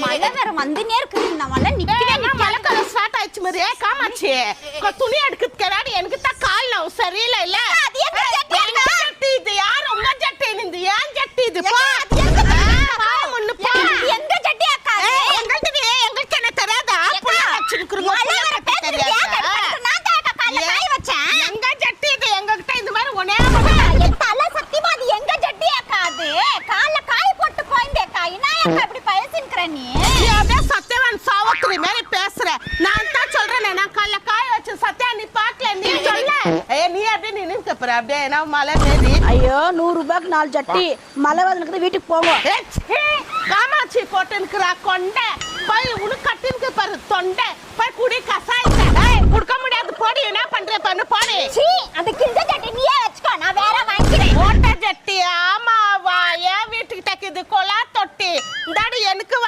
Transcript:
மழை வேற வந்துனே இருக்கு நான் மழை நிக்கவே மழை காலம் ஸ்டார்ட் ஆயிடுச்சு மாதிரி காமாச்சி துணி எடுக்கிறதுக்கு எனக்கு தான் கால் நோவு சரியில்லை இல்ல ஜட்டி இது யார் உங்க ஜட்டி இது ஏன் ஜட்டி இது எங்க ஜட்டி அக்கா எங்களுக்கு என்ன தெரியாதா எங்க ஜட்டி இது எங்ககிட்ட இந்த மாதிரி ஒன்னே தலை சத்தியமா அது எங்க ஜட்டி அக்கா அது கால்ல காய் போட்டு போயிண்டேக்கா என்ன அக்கா இப்படி பயசின்கற நீ அப்படியே சத்யவான் சாவத்திரி மாதிரி பேசுற நான் தான் சொல்றேன் நான் கால்ல காய் வச்சு சத்யா நீ பாக்கல நீ சொல்ல நீ அப்படியே நின்னுக்க போற அப்படியே என்ன மழை மேதி ஐயோ 100 ரூபாய்க்கு 4 ஜட்டி மழை வந்து வீட்டுக்கு போங்க காமாட்சி போட்டுன்னுக்குறா கொண்டை போய் உனக்கு கட்டினுக்கு பாரு தொண்டை போய் குடி கசாயத்தை குடுக்க முடியாது போடி என்ன பண்ற பண்ணு போடி அதுக்கு இந்த ஜட்டி நீயே வச்சுக்கோ நான் வேற வாங்கிக்கிறேன் ஓட்ட ஜட்டி ஆமாவா என் வீட்டுக்கு டக்குது கொலா தொட்டி இந்தாடி எனக்கு